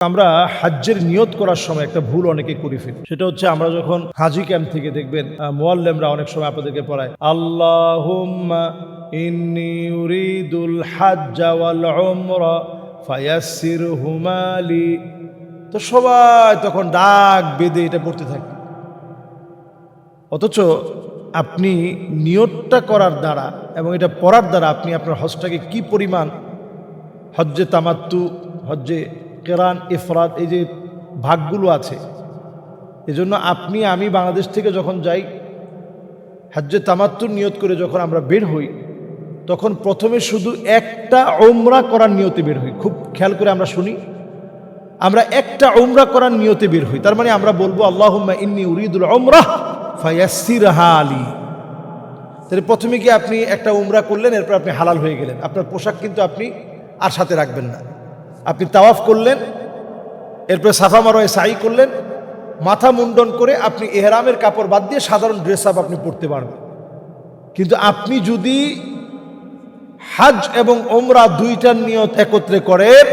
আমরা হাজ্জের নিয়ত করার সময় একটা ভুল অনেকে করে ফেলি। সেটা হচ্ছে আমরা যখন হাজি ক্যাম্প থেকে দেখবেন মুআল্লিমরা অনেক সময় আপনাদেরকে পড়ায় আল্লাহুম্মা ইন্নী উরিদুল হাজ্জা ওয়াল উমরা ফায়াসসিরহুমা লি। তো সবাই তখন ডাক বেঁধে এটা পড়তে থাকে, অথচ আপনি নিয়তটা করার দ্বারা এবং এটা পড়ার দ্বারা আপনি আপনার হজটাকে কি পরিমাণ হজ্জে তামাত্তু, হজ্জে কেরান, ইফরাদ, এই যে ভাগগুলো আছে, এজন্য আমি বাংলাদেশ থেকে যখন যাই হজ্জে তামাত্তুর নিয়ত করে যখন আমরা বের হই তখন প্রথমে শুধু একটা উমরা করার নিয়তে বের হই। খুব খেয়াল করে আমরা শুনি, আমরা একটা উমরা করার নিয়তে বের হই। তার মানে আমরা বলবো আল্লাহুম্মা ইন্নী উরিদুল উমরাহ ফায়াসসিরহা লি। তাহলে প্রথমে কি আপনি একটা উমরা করলেন, এরপর আপনি হালাল হয়ে গেলেন। আপনার পোশাক কিন্তু আপনি আর সাথে রাখবেন না। আপনি তাওয়াফ করলেন, এরপরে সাফা মারোয়ায় সাই করলেন, মাথা মুন্ডন করে আপনি ইহরামের কাপড় বাদ দিয়ে সাধারণ ড্রেস আপ আপনি পরতে পারবেন। কিন্তু আপনি যদি হজ এবং ওমরা দুইটার নিয়ত একত্রে করেন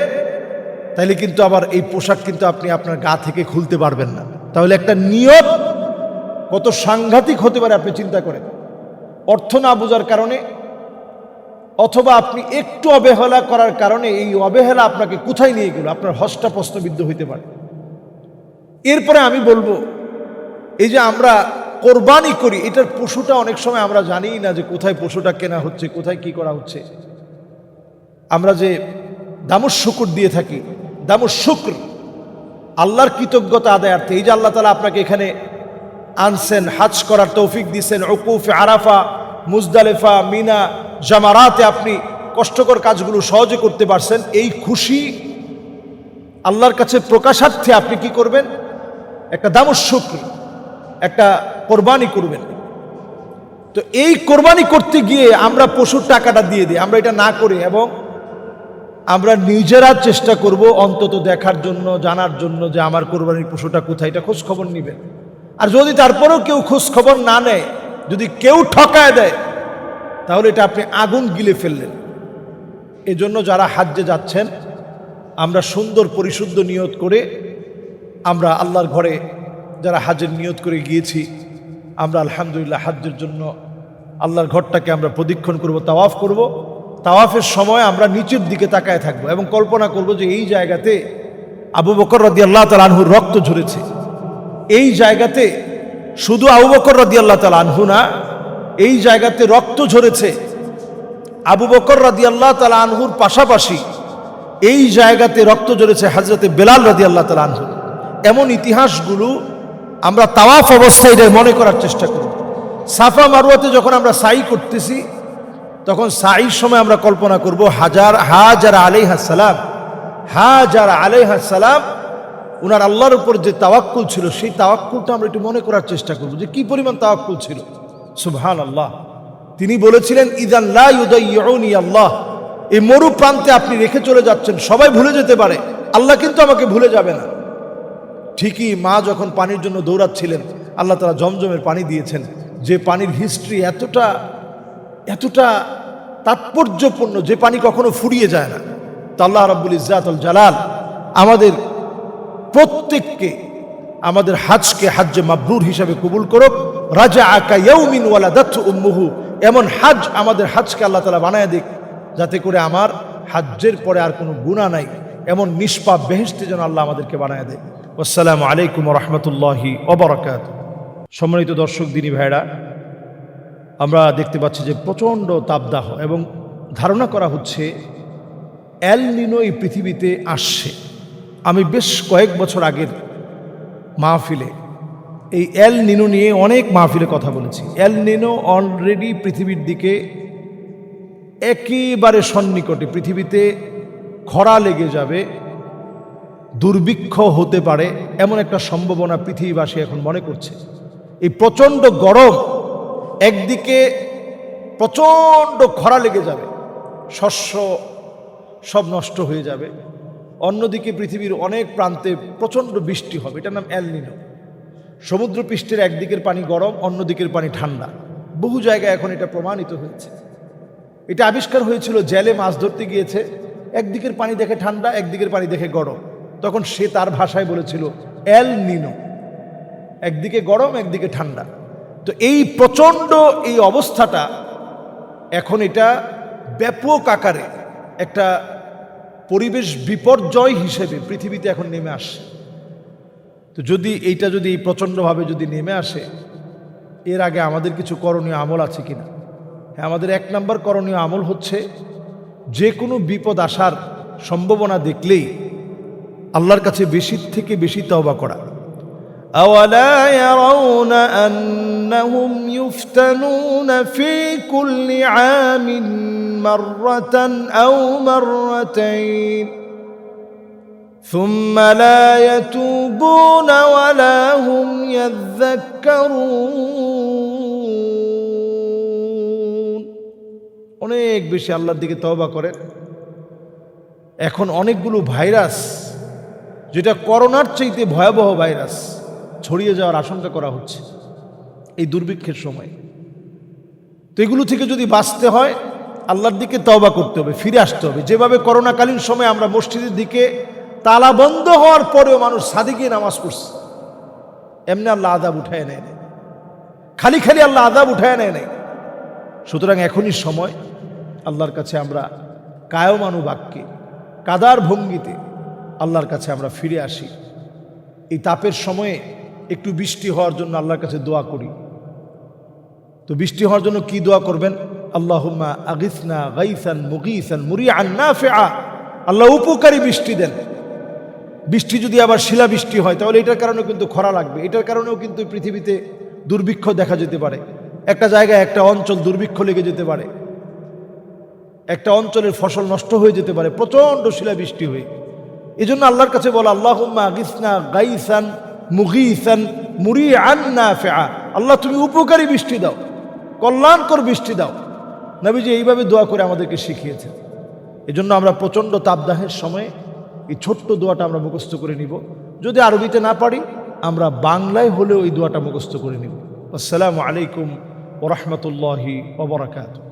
তাহলে কিন্তু আবার এই পোশাক কিন্তু আপনি আপনার গা থেকে খুলতে পারবেন না। তাহলে একটা নিয়ত কত সাংঘাতিক হতে পারে আপনি চিন্তা করেন। অর্থ না বোঝার কারণে অথবা আপনি একটু অবহেলা করার কারণে এই অবহেলা আপনাকে কোথায় নিয়ে গেল, আপনার হজটা প্রশ্নবিদ্ধ হইতে পারে। এরপরে আমি বলবো, এই যে আমরা কোরবানি করি, এটার পশুটা অনেক সময় আমরা জানি না যে কোথায় পশুটা কেনা হচ্ছে, কোথায় কি করা হচ্ছে। আমরা যে দামুস শুকুর দিয়ে থাকি, দামুস শুক্র, আল্লাহর কৃতজ্ঞতা আদায়ার্থে, এই যে আল্লাহ তাআলা আপনাকে এখানে আনছেন, হাজ করার তৌফিক দিয়েছেন, উকুফে আরাফা, মুজদালিফা, মিনা, জামারাতে আপনি কষ্টকর কাজগুলো সহজে করতে পারছেন, এই খুশি আল্লাহর কাছে প্রকাশার্থে আপনি কি করবেন? একটা দামুস শুকর, একটা কোরবানি করবেন। তো এই কোরবানি করতে গিয়ে আমরা পশুর টাকাটা দিয়ে দিই, আমরা এটা না করে, এবং আমরা নিজেরা চেষ্টা করব অন্তত দেখার জন্য, জানার জন্য যে আমার কোরবানির পশুটা কোথায়, এটা খোঁজ খবর নিবেন। আর যদি তারপরেও কেউ খোঁজ খবর না নেয়, যদি কেউ ঠকায় দেয়, তাহলে এটা আপনি আগুন গিলে ফেললেন। এজন্য যারা হাজ্জে যাচ্ছেন, আমরা সুন্দর পরিশুদ্ধ নিয়ত করে আমরা আল্লাহর ঘরে যারা হাজ্জের নিয়ত করে গিয়েছি, আমরা আলহামদুলিল্লাহ হাজ্জের জন্য আল্লাহর ঘরটাকে আমরা প্রদক্ষিণ করব, তাওয়াফ করব। তাওয়াফের সময় আমরা নিচের দিকে তাকায় থাকবো এবং কল্পনা করব যে এই জায়গাতে আবু বকর রাদিয়াল্লাহু তাআলা আনহুর রক্ত ঝরেছে। এই জায়গাতে শুধু আবু বকর রাদিয়াল্লাহু তাআলা আনহু না, এই জায়গাতে রক্ত ঝরেছে আবু বকর রাদিয়াল্লাহু তাআলা আনহুর পাশাপাশি এই জায়গাতে রক্ত ঝরেছে হযরতে বেলাল রাদিয়াল্লাহু তাআলা আনহু। এমন ইতিহাসগুলো আমরা তাওয়াফ অবস্থায় মনে করার চেষ্টা করি। সাফা মারওয়াতে যখন আমরা সাই করতেছি, তখন সাইর সময় আমরা কল্পনা করব হাজারা আলাইহিস সালাম উনার আল্লাহর উপর যে তাওয়াক্কুল ছিল, সেই তাওয়াক্কুলটা আমরা একটু মনে করার চেষ্টা করব যে কি পরিমাণ তাওয়াক্কুল ছিল। সুবহানাল্লাহ। তিনি বলেছিলেন ইযান লা ইউদাইয়ুনি আল্লাহ, এই মরু প্রান্তে আপনি রেখে চলে যাচ্ছেন, সবাই ভুলে যেতে পারে, আল্লাহ কিন্তু আমাকে ভুলে যাবে না। ঠিকই মা যখন পানির জন্য দৌড়াচ্ছিলেন, আল্লাহ তাআলা জমজমের পানি দিয়েছেন, যে পানির হিস্ট্রি এতটা তাৎপর্যপূর্ণ, যে পানি কখনো ফুরিয়ে যায় না। তো আল্লাহ রাব্বুল ইজ্জাতুল জালাল আমাদের প্রত্যেককে আমাদের হাজকে হাজ্জে মাবরুর হিসাবে কবুল করুক। রাজাআ কায়াউমিন ওয়ালাদাতহু উম্মুহু, এমন হাজ আমাদের হাজকে আল্লাহ তাআলা বানায় দিক যাতে করে আমার হাজ্জের পরে আর কোনো গুনাহ নাই, এমন নিষ্পাপ বেহেশতে যেন আল্লাহ আমাদেরকে বানায় দেয়। আসসালামু আলাইকুম ওয়া রাহমাতুল্লাহি ওয়া বারাকাতুহু। সম্মানিত দর্শক দিনী ভাইরা, আমরা দেখতে পাচ্ছি যে প্রচণ্ড তাপদাহ, এবং ধারণা করা হচ্ছে এল নিনো এই পৃথিবীতে আসছে। আমি বেশ কয়েক বছর আগের মাহফিলে এই এল নিনো নিয়ে অনেক মাহফিলে কথা বলেছি। এল নিনো অলরেডি পৃথিবীর দিকে একেবারে সন্নিকটে, পৃথিবীতে খরা লেগে যাবে, দুর্ভিক্ষ হতে পারে, এমন একটা সম্ভাবনা পৃথিবীবাসী এখন মনে করছে। এই প্রচণ্ড গরম, একদিকে প্রচণ্ড খরা লেগে যাবে, শস্য সব নষ্ট হয়ে যাবে, অন্যদিকে পৃথিবীর অনেক প্রান্তে প্রচণ্ড বৃষ্টি হবে। এটার নাম এল নিনো। সমুদ্রপৃষ্ঠের একদিকের পানি গরম, অন্যদিকের পানি ঠান্ডা। বহু জায়গায় এখন এটা প্রমাণিত হয়েছে। এটা আবিষ্কার হয়েছিল, জেলে মাছ ধরতে গিয়েছে, একদিকের পানি দেখে ঠান্ডা, একদিকের পানি দেখে গরম। তখন সে তার ভাষায় বলেছিল এল নিনো, একদিকে গরম একদিকে ঠান্ডা। তো এই প্রচণ্ড এই অবস্থাটা এখন এটা ব্যাপক আকারে একটা পরিবেশ বিপর্যয় হিসেবে পৃথিবীতে এখন নেমে আসে। তো যদি এইটা যদি প্রচণ্ডভাবে যদি নেমে আসে, এর আগে আমাদের কিছু করণীয় আমল আছে কিনা? হ্যাঁ, আমাদের 1 নম্বর করণীয় আমল হচ্ছে যে কোনো বিপদ আসার সম্ভাবনা দেখলেই আল্লাহর কাছে বেশি থেকে বেশি তওবা করা। আওয়ালা ইয়ারাউনা আন্নাহুম ইফতানুনা ফি কুল্লি আমিন মাররাতান আও মাররাতাইন ثم لا يتوبون ولا هم يذكرون। অনেক বেশি আল্লাহর দিকে তওবা করেন। এখন অনেকগুলো ভাইরাস, যেটা করোনার চাইতে ভয়াবহ ভাইরাস, ছড়িয়ে যাওয়ার আশঙ্কা করা হচ্ছে এই দুর্ভিক্ষের সময়। তো এগুলো থেকে যদি বাঁচতে হয় আল্লাহর দিকে তওবা করতে হবে, ফিরে আসতে হবে। যেভাবে করোনাকালীন সময় আমরা মসজিদের দিকে তালা বন্ধ হওয়ার পরেও মানুষ সাদে গিয়ে নামাজ পড়ছে, এমনি আল্লাহ আযাব উঠায় নেয় নাই, খালি খালি আল্লাহ আযাব উঠায় নেয় নাই। সুতরাং এখনই সময় আল্লাহর কাছে আমরা কায়মানু বাক্যে, কাদার ভঙ্গিতে আল্লাহর কাছে আমরা ফিরে আসি। এই তাপের সময়ে একটু বৃষ্টি হওয়ার জন্য আল্লাহর কাছে দোয়া করি। তো বৃষ্টি হওয়ার জন্য কি দোয়া করবেন? আল্লাহুম্মা আগিসনা গাইসান মুগীসান মুরিআন নাফিআ। আল্লাহ উপকারী বৃষ্টি দেন। বৃষ্টি যদি আবার শিলা বৃষ্টি হয় তাহলে এটার কারণেও কিন্তু খরা লাগবে, এটার কারণেও কিন্তু পৃথিবীতে দুর্ভিক্ষ দেখা যেতে পারে। একটা জায়গায় একটা অঞ্চল দুর্ভিক্ষ লেগে যেতে পারে, একটা অঞ্চলের ফসল নষ্ট হয়ে যেতে পারে প্রচণ্ড শিলা বৃষ্টি হয়ে। এই জন্য আল্লাহর কাছে বলা আল্লাহুম্মা আগিসনা গাইসান মুগীসান মুরিআন নাফিআ। আল্লাহ তুমি উপকারী বৃষ্টি দাও, কল্যাণকর বৃষ্টি দাও। নবীজি এইভাবে দোয়া করে আমাদেরকে শিখিয়েছেন। এজন্য আমরা প্রচণ্ড তাপদাহের সময় এই ছোট্ট দোয়াটা আমরা মুখস্থ করে নিব। যদি আরবিতে না পারি আমরা বাংলায় হলেও এই দোয়াটা মুখস্থ করে নিব। আসসালামু আলাইকুম ওয়া রাহমাতুল্লাহি ওয়া বারাকাতুহু।